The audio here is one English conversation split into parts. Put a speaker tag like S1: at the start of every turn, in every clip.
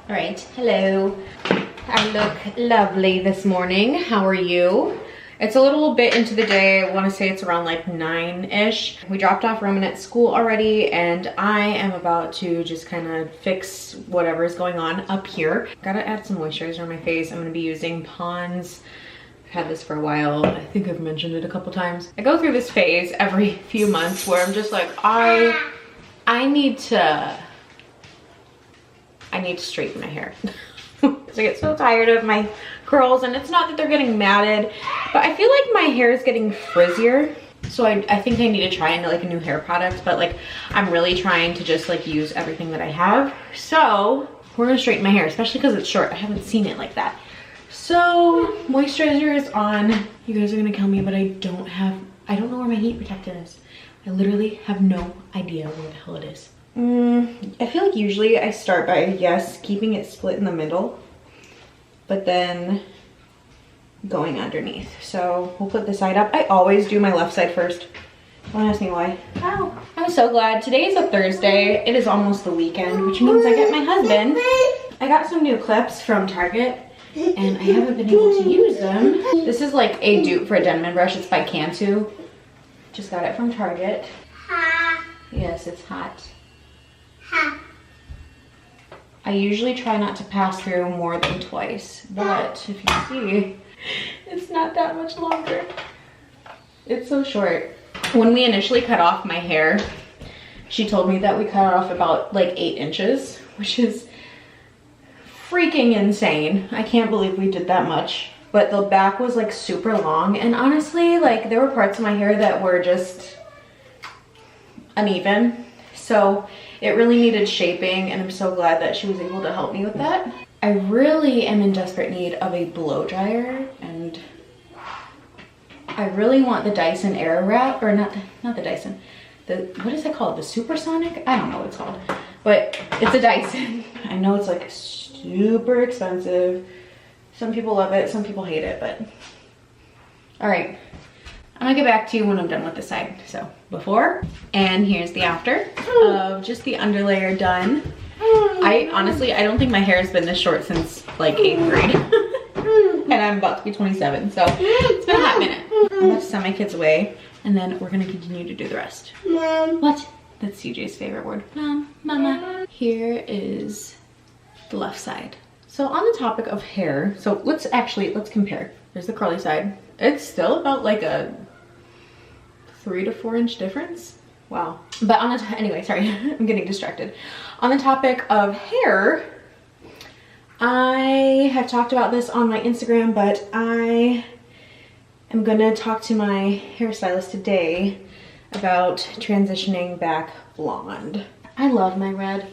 S1: All right, hello. I look lovely this morning. How are you? It's a little bit into the day. I want to say it's around like 9-ish. We dropped off Roman at school already, and I am about to just kind of fix whatever is going on up here. Gotta add some moisturizer on my face. I'm gonna be using Pond's. I've had this for a while. I think I've mentioned it a couple times. I go through this phase every few months where I'm just like, I need to straighten my hair. Because I get so tired of my curls, and it's not that they're getting matted, but I feel like my hair is getting frizzier. So I think I need to try into like a new hair product, but like I'm really trying to just like use everything that I have. So we're gonna straighten my hair, especially because it's short. I haven't seen it like that. So moisturizer is on. You guys are gonna kill me, but I don't know where my heat protectant is. I literally have no idea where the hell it is. I feel like usually I start by, yes, keeping it split in the middle, but then going underneath. So we'll put this side up. I always do my left side first. Don't ask me why. Oh, I'm so glad. Today is a Thursday. It is almost the weekend, which means I get my husband. I got some new clips from Target, and I haven't been able to use them. This is like a dupe for a Denman brush. It's by Cantu. Just got it from Target. Yes, it's hot. I usually try not to pass through more than twice, but if you see, it's not that much longer. It's so short. When we initially cut off my hair, she told me that we cut off about like 8 inches, which is freaking insane. I can't believe we did that much. But the back was like super long, and honestly, like there were parts of my hair that were just uneven. So it really needed shaping, and I'm so glad that she was able to help me with that. I really am in desperate need of a blow dryer, and I really want the Dyson Airwrap, or not the Dyson. What is it called? The Supersonic? I don't know what it's called, but it's a Dyson. I know it's like super expensive. Some people love it, some people hate it, but all right. I'm gonna get back to you when I'm done with this side. So before, and here's the after of just the underlayer done. I honestly don't think my hair has been this short since like 8th grade. And I'm about to be 27, so it's been a hot minute. I'm about to send my kids away, and then we're gonna continue to do the rest. Mom. What? That's CJ's favorite word. Mom, mama. Here is the left side. So on the topic of hair, so let's compare. There's the curly side. It's still about like a 3 to 4 inch difference. Wow. But on the anyway, sorry, I'm getting distracted. On the topic of hair, I have talked about this on my Instagram, but I am gonna talk to my hairstylist today about transitioning back blonde. I love my red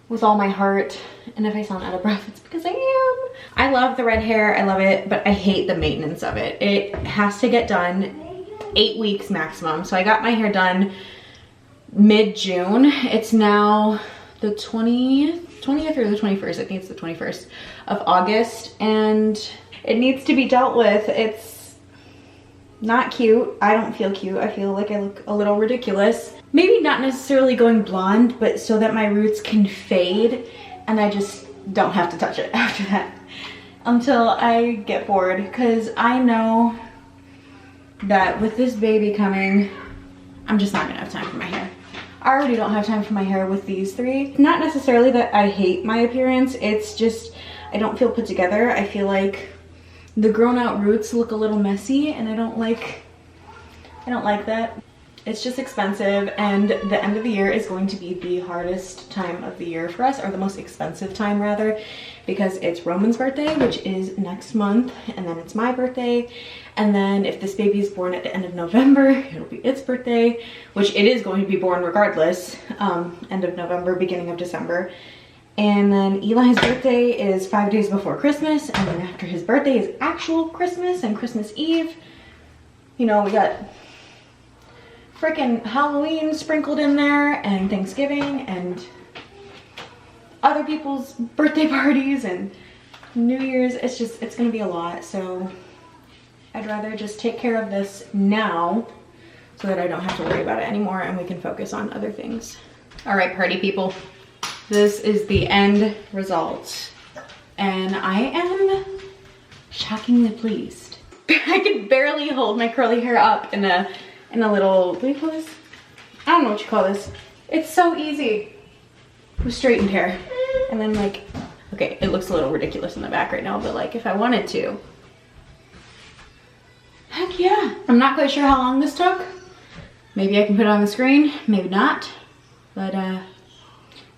S1: with all my heart, and if I sound out of breath, it's because I am. I love the red hair, I love it, but I hate the maintenance of it. It has to get done 8 weeks maximum. So I got my hair done mid-June. It's now the 20th or the 21st. I think it's the 21st of August, and it needs to be dealt with. It's not cute. I don't feel cute. I feel like I look a little ridiculous. Maybe not necessarily going blonde, but so that my roots can fade and I just don't have to touch it after that until I get bored, because I know that with this baby coming, I'm just not gonna have time for my hair. I already don't have time for my hair with these 3. Not necessarily that I hate my appearance, it's just I don't feel put together. I feel like the grown out roots look a little messy, and I don't like that. It's just expensive, and the end of the year is going to be the hardest time of the year for us, or the most expensive time rather, because it's Roman's birthday, which is next month, and then it's my birthday, and then if this baby is born at the end of November, it'll be its birthday, which it is going to be born regardless, end of November, beginning of December. And then Eli's birthday is 5 days before Christmas, and then after his birthday is actual Christmas and Christmas Eve. You know, we got freaking Halloween sprinkled in there, and Thanksgiving, and other people's birthday parties, and New Year's. It's gonna be a lot, so I'd rather just take care of this now so that I don't have to worry about it anymore and we can focus on other things. All right, party people, This is the end result. And I am shockingly pleased. I can barely hold my curly hair up in a little, what do you call this? I don't know what you call this. It's so easy with straightened hair. And then like, okay, it looks a little ridiculous in the back right now, but like if I wanted to, heck yeah. I'm not quite sure how long this took. Maybe I can put it on the screen, maybe not. But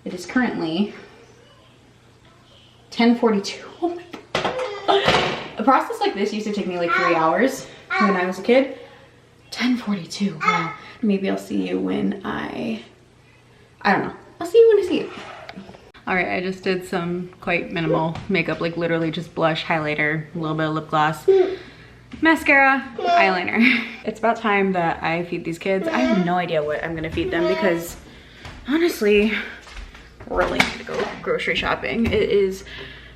S1: it is currently 10:42. Oh my God. A process like this used to take me like 3 hours when I was a kid. 10:42, wow. Maybe I'll see you when I don't know. I'll see you when I see you. All right, I just did some quite minimal makeup, like literally just blush, highlighter, a little bit of lip gloss, mascara, eyeliner. It's about time that I feed these kids. I have no idea what I'm gonna feed them because honestly, really need to go grocery shopping. It is,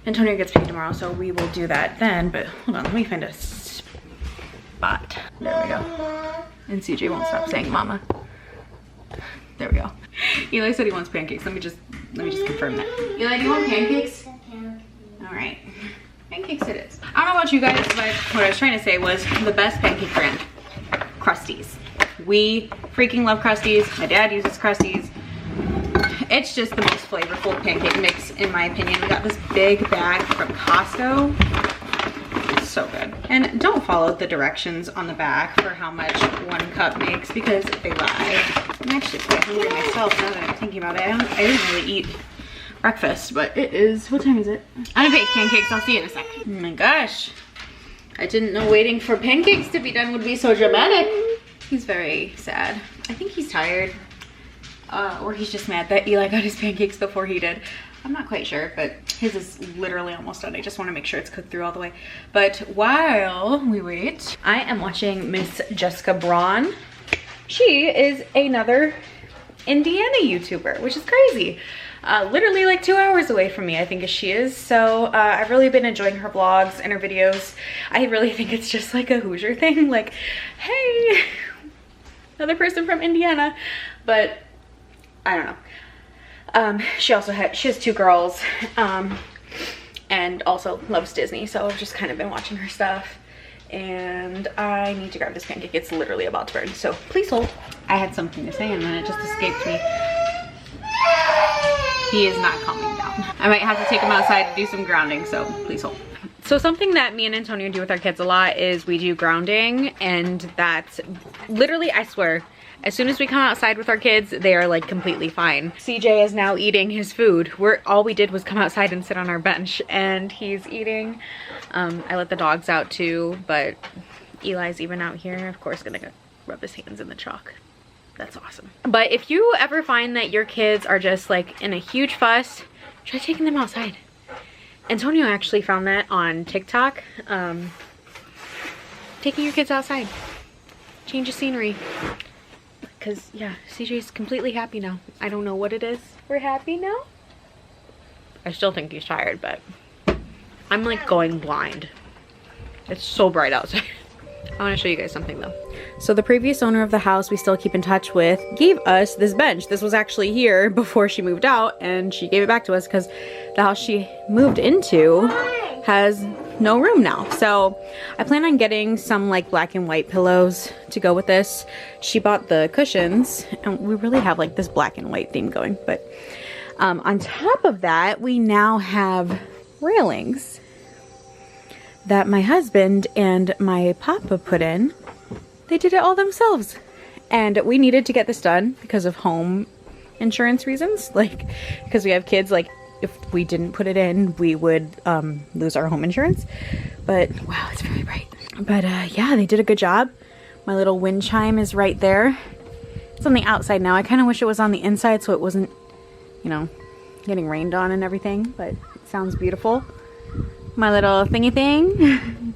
S1: Antonio gets paid tomorrow, so we will do that then, but hold on, let me find a spot. There we go. And CJ won't stop saying mama. There we go. Eli said he wants pancakes. Let me just confirm that. Eli, do you want pancakes? All right. Pancakes it is. I don't know about you guys, but what I was trying to say was the best pancake brand, Krusteaz. We freaking love Krusteaz. My dad uses Krusteaz. It's just the most flavorful pancake mix in my opinion. We got this big bag from Costco. It's so good. And don't follow the directions on the back for how much 1 cup makes because they lie. I'm actually quite hungry myself now that I'm thinking about it. I didn't really eat breakfast, but it is, what time is it? I'm gonna bake pancakes, I'll see you in a sec. Oh my gosh. I didn't know waiting for pancakes to be done would be so dramatic. He's very sad. I think he's tired. Or he's just mad that Eli got his pancakes before he did. I'm not quite sure, but his is literally almost done. I just want to make sure it's cooked through all the way. But while we wait, I am watching Miss Jessica Braun. She is another Indiana YouTuber, which is crazy. Literally like 2 hours away from me, I think she is. So I've really been enjoying her vlogs and her videos. I really think it's just like a Hoosier thing. Like, hey, another person from Indiana. But I don't know. She has 2 girls and also loves Disney. So I've just kind of been watching her stuff. And I need to grab this pancake. It's literally about to burn. So please hold. I had something to say and then it just escaped me. He is not calming down. I might have to take him outside to do some grounding, so please hold. So something that me and Antonio do with our kids a lot is we do grounding, and that's literally, I swear, as soon as we come outside with our kids, they are like completely fine. CJ is now eating his food. All we did was come outside and sit on our bench, and he's eating. I let the dogs out too, but Eli's even out here, of course, gonna go rub his hands in the chalk. That's awesome. But if you ever find that your kids are just like in a huge fuss, try taking them outside. Antonio actually found that on TikTok. Taking your kids outside. Change of scenery. Because yeah, CJ's completely happy now. I don't know what it is. We're happy now. I still think he's tired, but I'm like going blind. It's so bright outside. I want to show you guys something though. So the previous owner of the house we still keep in touch with gave us this bench. This was actually here before she moved out, and she gave it back to us because the house she moved into has no room now. So I plan on getting some like black and white pillows to go with this. She bought the cushions and we really have like this black and white theme going. But on top of that, we now have railings that my husband and my papa put in. They did it all themselves. And we needed to get this done because of home insurance reasons. Like, because we have kids, like, if we didn't put it in, we would lose our home insurance. But, wow, it's very bright. But, yeah, they did a good job. My little wind chime is right there. It's on the outside now. I kind of wish it was on the inside so it wasn't, you know, getting rained on and everything. But it sounds beautiful. My little thingy thing.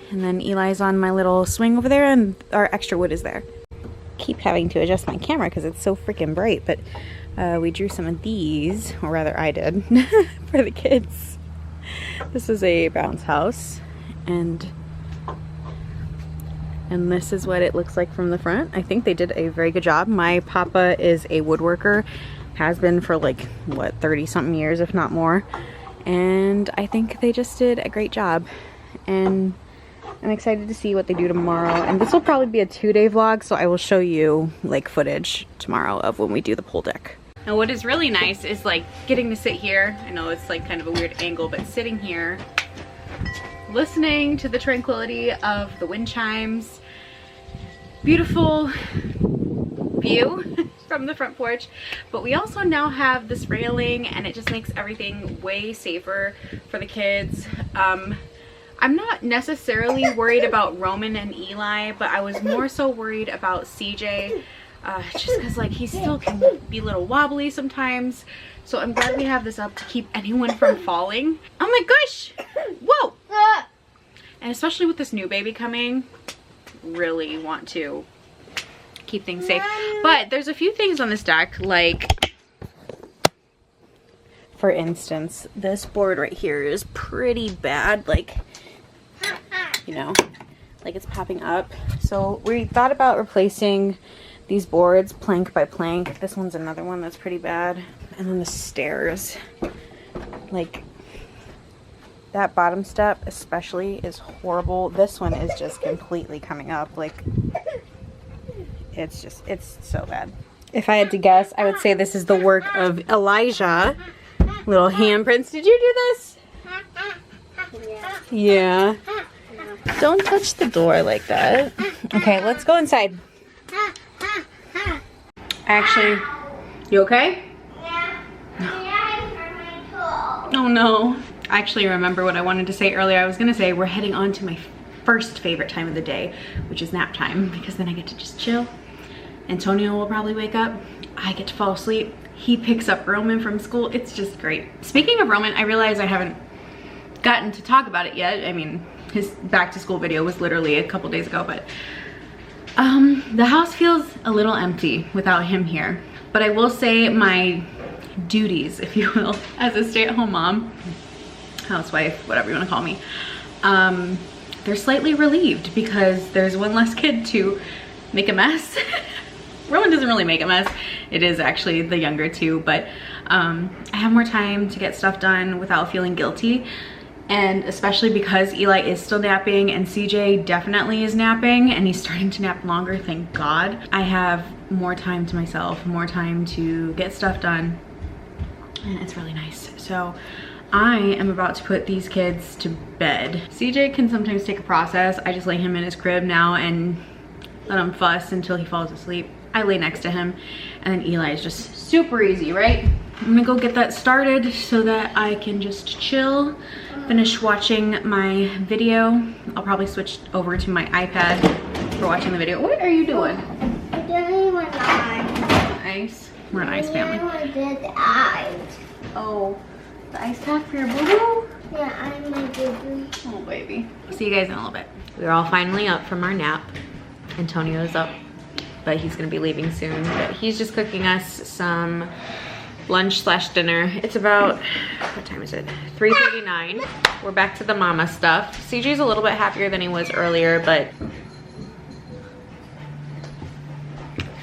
S1: And then Eli's on my little swing over there, and our extra wood is there. Keep having to adjust my camera because it's so freaking bright, but we drew some of these, or rather I did, for the kids. This is a bounce house, and this is what it looks like from the front. I think they did a very good job. My papa is a woodworker, Has been for like, what, 30 something years, if not more. And I think they just did a great job. And I'm excited to see what they do tomorrow. And this will probably be a 2-day vlog, so I will show you like footage tomorrow of when we do the pool deck. And what is really nice is like getting to sit here. I know it's like kind of a weird angle, but sitting here, listening to the tranquility of the wind chimes. Beautiful view from the front porch, but we also now have this railing and it just makes everything way safer for the kids. I'm not necessarily worried about Roman and Eli, but I was more so worried about CJ, just because like he still can be a little wobbly sometimes. So I'm glad we have this up to keep anyone from falling. Oh my gosh! Whoa! And especially with this new baby coming, really want to keep things safe. But there's a few things on this deck, like for instance, this board right here is pretty bad, like, you know, like it's popping up. So we thought about replacing these boards plank by plank. This one's another one that's pretty bad. And then the stairs, like that bottom step especially is horrible. This one is just completely coming up, like it's so bad. If I had to guess, I would say this is the work of Elijah. Little handprints. Did you do this? Yeah. Don't touch the door like that. Okay, let's go inside. Actually, you okay?
S2: Yeah.
S1: Oh no. I actually remember what I wanted to say earlier. I was gonna say we're heading on to my first favorite time of the day, which is nap time, because then I get to just chill. Antonio will probably wake up. I get to fall asleep. He picks up Roman from school. It's just great. Speaking of Roman, I realize I haven't gotten to talk about it yet. I mean, his back to school video was literally a couple days ago, but the house feels a little empty without him here. But I will say my duties, if you will, as a stay-at-home mom, housewife, whatever you want to call me, they're slightly relieved because there's one less kid to make a mess. Roman doesn't really make a mess. It is actually the younger two, but I have more time to get stuff done without feeling guilty. And especially because Eli is still napping and CJ definitely is napping and he's starting to nap longer, thank God. I have more time to myself, more time to get stuff done, and it's really nice. So I am about to put these kids to bed. CJ can sometimes take a process. I just lay him in his crib now and let him fuss until he falls asleep. I lay next to him, and then Eli is just super easy, right? I'm gonna go get that started so that I can just chill, finish watching my video. I'll probably switch over to my iPad for watching the video. What are you doing?
S2: I'm doing my eyes.
S1: Ice? We're an ice family.
S2: I did the eyes.
S1: Oh, the ice pack for your boo-boo?
S2: Yeah, I'm my baby.
S1: Oh, baby. See you guys in a little bit. We're all finally up from our nap. Antonio's up, but he's gonna be leaving soon. But he's just cooking us some lunch slash dinner. It's about, what time is it? 3:39. We're back to the mama stuff. CJ's a little bit happier than he was earlier, but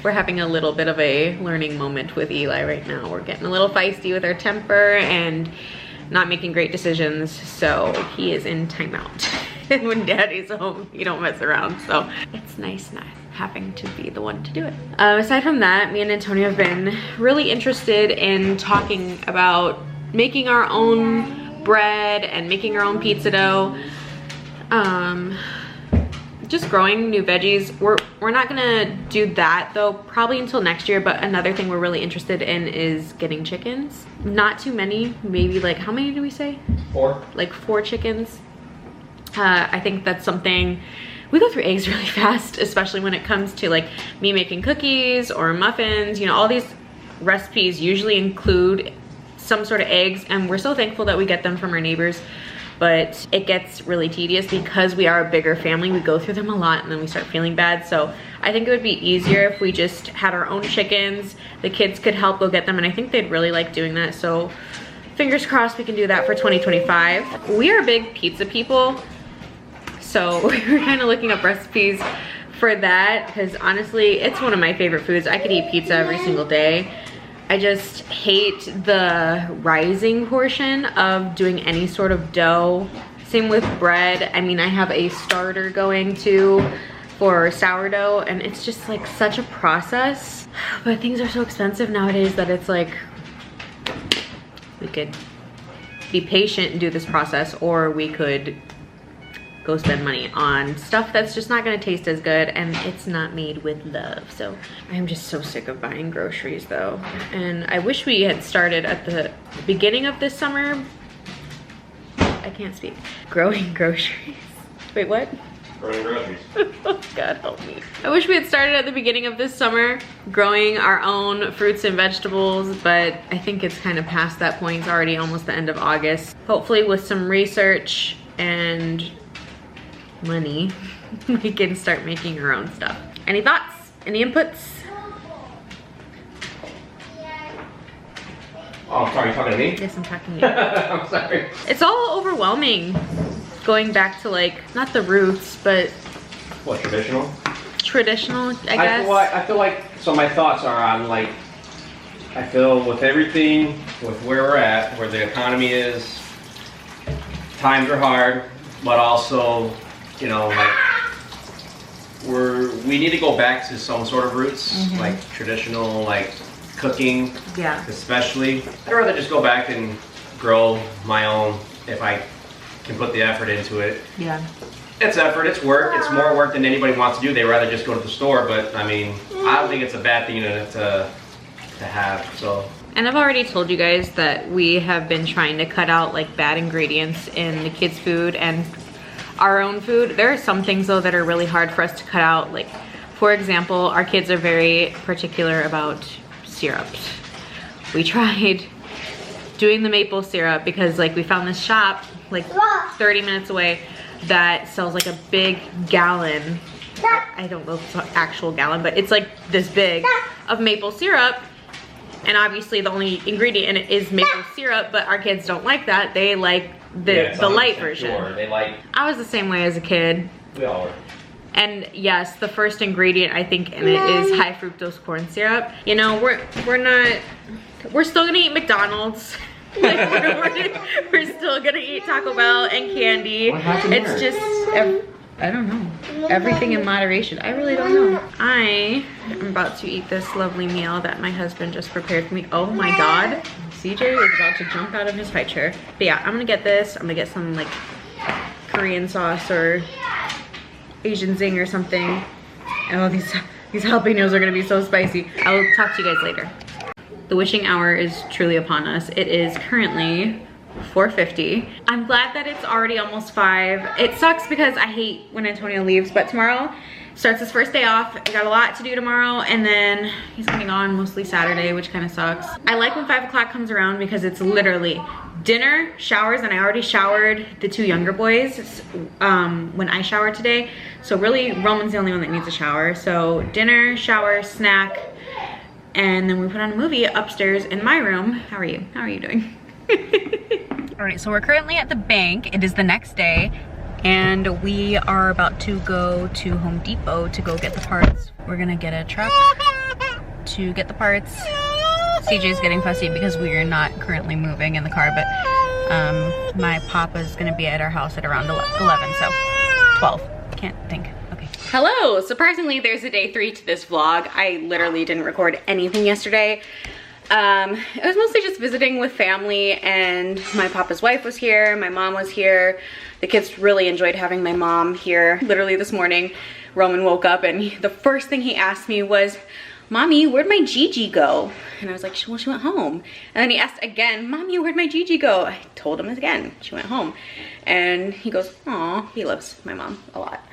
S1: we're having a little bit of a learning moment with Eli right now. We're getting a little feisty with our temper and not making great decisions, so he is in timeout. And when daddy's home, you don't mess around, so it's nice not having to be the one to do it. Aside from that, me and Antonio have been really interested in talking about making our own bread and making our own pizza dough. Just growing new veggies. We're not gonna do that though, probably until next year, but another thing we're really interested in is getting chickens. Not too many, maybe like, how many do we say?
S3: 4.
S1: Like 4 chickens. I think that's something, we go through eggs really fast, especially when it comes to like me making cookies or muffins. You know, all these recipes usually include some sort of eggs, and we're so thankful that we get them from our neighbors. But it gets really tedious because we are a bigger family. We go through them a lot and then we start feeling bad. So I think it would be easier if we just had our own chickens. The kids could help go get them, and I think they'd really like doing that. So fingers crossed we can do that for 2025. We are big pizza people, so we were kind of looking up recipes for that, because honestly, it's one of my favorite foods. I could eat pizza every single day. I just hate the rising portion of doing any sort of dough. Same with bread. I mean, I have a starter going too for sourdough, and it's just like such a process. But things are so expensive nowadays that it's like, we could be patient and do this process, or we could go spend money on stuff that's just not gonna taste as good, and it's not made with love. So I'm just so sick of buying groceries though. And I wish we had started at the beginning of this summer. I can't speak. Growing groceries. Wait, what?
S3: Growing groceries.
S1: Oh, God help me. I wish we had started at the beginning of this summer growing our own fruits and vegetables, but I think it's kind of past that point. It's already almost the end of August. Hopefully with some research and money, we can start making our own stuff. Any thoughts? Any inputs?
S3: Oh, I'm sorry, you're talking to me?
S1: Yes, I'm talking to you.
S3: I'm sorry.
S1: It's all overwhelming. Going back to like, not the roots, but
S3: What, traditional?
S1: traditional, I guess.
S3: I feel like, so my thoughts are on like, I feel with everything, with where we're at, where the economy is, times are hard, but also, you know, like, we need to go back to some sort of roots, like traditional, like cooking,
S1: Yeah.
S3: especially. I'd rather just go back and grow my own if I can put the effort into it.
S1: Yeah.
S3: It's effort, it's work, it's more work than anybody wants to do. They'd rather just go to the store, but I mean, I don't think it's a bad thing to have, so.
S1: And I've already told you guys that we have been trying to cut out like bad ingredients in the kids' food and our own food. There are some things though that are really hard for us to cut out. Like, for example, our kids are very particular about syrups. We tried doing the maple syrup because like we found this shop like 30 minutes away that sells like a big gallon. I don't know if it's an actual gallon, but it's like this big of maple syrup. And obviously the only ingredient in it is maple syrup, but our kids don't like that. They like the light version.
S3: Pure. They like,
S1: I was the same way as a kid.
S3: we all were.
S1: And yes, the first ingredient I think in it is high fructose corn syrup. You know, we're still gonna eat McDonald's. Like, we're still gonna eat Taco Bell and candy.
S3: What happened
S1: It's
S3: there?
S1: just, I don't know. Everything in moderation. I really don't know. I am about to eat this lovely meal that my husband just prepared for me. Oh my God. CJ is about to jump out of his high chair. But yeah, I'm gonna get this. I'm gonna get some like Korean sauce or Asian zing or something. Oh, these jalapenos are gonna be so spicy. I will talk to you guys later. The wishing hour is truly upon us. It is currently 4:50. I'm glad that it's already almost 5. It sucks because I hate when Antonio leaves, but tomorrow starts his first day off. I got a lot to do tomorrow, and then he's coming on mostly Saturday, which kind of sucks. I like when 5 o'clock comes around because it's literally dinner, showers, and I already showered the 2 younger boys when I showered today. So really, Roman's the only one that needs a shower. So dinner, shower, snack, and then we put on a movie upstairs in my room. How are you? How are you doing? All right, so we're currently at the bank. It is the next day, and we are about to go to Home Depot to go get the parts. We're gonna get a truck to get the parts. CJ's getting fussy because we are not currently moving in the car, but my papa's gonna be at our house at around 11, so 12. Can't think. Okay. Hello! Surprisingly, there's a day 3 to this vlog. I literally didn't record anything yesterday. It was mostly just visiting with family, and my papa's wife was here, my mom was here. The kids really enjoyed having my mom here. Literally this morning, Roman woke up and the first thing he asked me was, "Mommy, where'd my Gigi go?" And I was like, well, she went home. And then he asked again, "Mommy, where'd my Gigi go?" I told him again, she went home. And he goes, "Aw," he loves my mom a lot.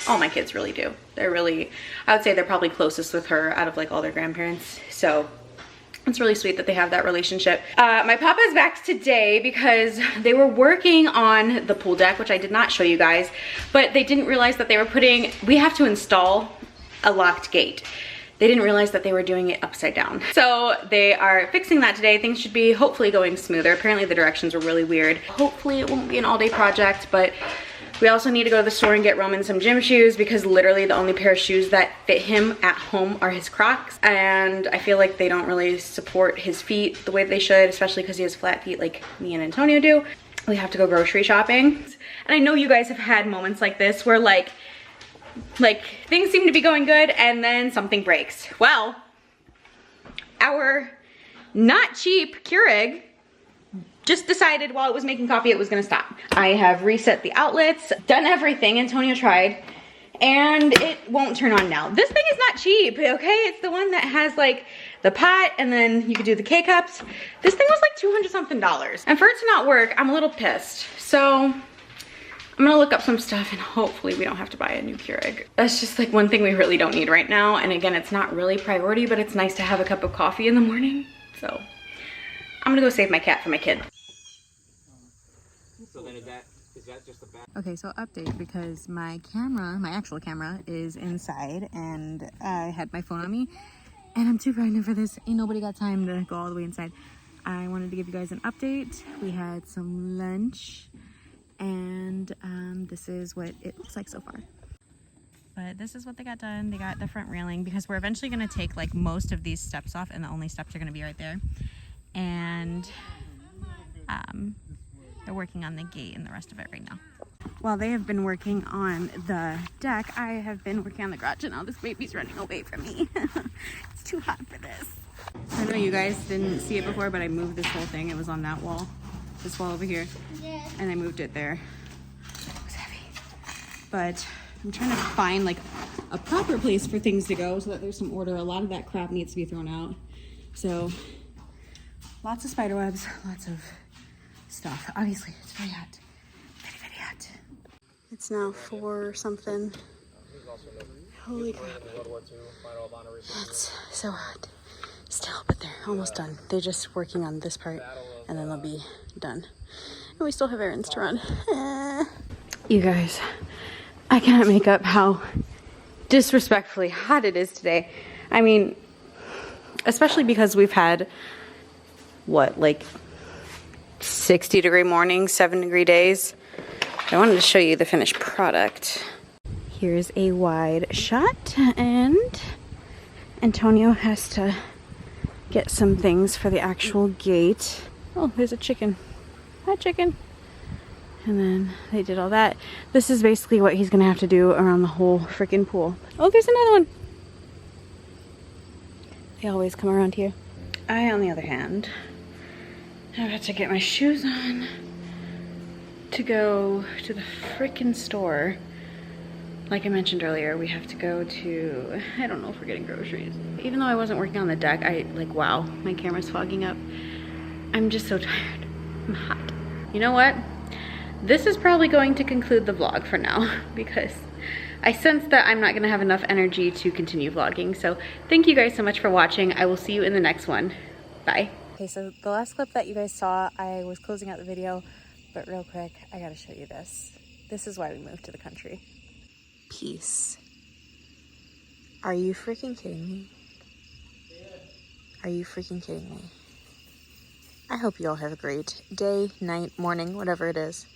S1: All my kids really do. They're really, I would say they're probably closest with her out of like all their grandparents. So it's really sweet that they have that relationship. My papa's back today because they were working on the pool deck, which I did not show you guys, but they didn't realize that they were we have to install a locked gate. They didn't realize that they were doing it upside down. So they are fixing that today. Things should be hopefully going smoother. Apparently the directions were really weird. Hopefully it won't be an all-day project, but We also need to go to the store and get Roman some gym shoes because literally the only pair of shoes that fit him at home are his Crocs. And I feel like they don't really support his feet the way they should, especially because he has flat feet like me and Antonio do. We have to go grocery shopping. And I know you guys have had moments like this where like things seem to be going good and then something breaks. Well, our not cheap Keurig just decided while it was making coffee it was gonna stop. I have reset the outlets, done everything Antonio tried, and it won't turn on now. This thing is not cheap, okay? It's the one that has like the pot and then you could do the K-cups. This thing was like 200 something dollars. And for it to not work, I'm a little pissed. So I'm gonna look up some stuff and hopefully we don't have to buy a new Keurig. That's just like one thing we really don't need right now. And again, it's not really priority, but it's nice to have a cup of coffee in the morning. So I'm gonna go save my cat for my kid.
S3: So then is that just a bad?
S1: Okay, so update because my camera, my actual camera is inside and I had my phone on me and I'm too pregnant for this. Ain't nobody got time to go all the way inside. I wanted to give you guys an update. We had some lunch and this is what it looks like so far. But this is what they got done. They got the front railing because we're eventually gonna take like most of these steps off and the only steps are gonna be right there. And they're working on the gate and the rest of it right now. While they have been working on the deck, I have been working on the garage and now this baby's running away from me. It's too hot for this. I know you guys didn't see it before, but I moved this whole thing. It was on that wall, this wall over here, and I moved it there. It was heavy. But I'm trying to find like a proper place for things to go so that there's some order. A lot of that crap needs to be thrown out. So lots of spider webs, lots of stuff. Obviously, it's very hot. Very, very hot. It's now 4 something. Holy crap. It's so hot. Still, but they're almost done. They're just working on this part and then they'll be done. And we still have errands to run. You guys, I cannot make up how disrespectfully hot it is today. I mean, especially because we've had, what, like 60-degree mornings, 7-degree days. I wanted to show you the finished product. Here's a wide shot and Antonio has to get some things for the actual gate. Oh, there's a chicken. Hi, chicken. And then they did all that. This is basically what he's gonna have to do around the whole freaking pool. Oh, there's another one. They always come around here. I, on the other hand, I've got to get my shoes on to go to the freaking store. Like I mentioned earlier, we have to go to, I don't know if we're getting groceries. Even though I wasn't working on the deck, wow, my camera's fogging up. I'm just so tired. I'm hot. You know what? This is probably going to conclude the vlog for now because I sense that I'm not gonna have enough energy to continue vlogging. So thank you guys so much for watching. I will see you in the next one. Bye. Okay, so the last clip that you guys saw, I was closing out the video, but real quick, I gotta show you this. This is why we moved to the country. Peace. Are you freaking kidding me? Are you freaking kidding me? I hope you all have a great day, night, morning, whatever it is.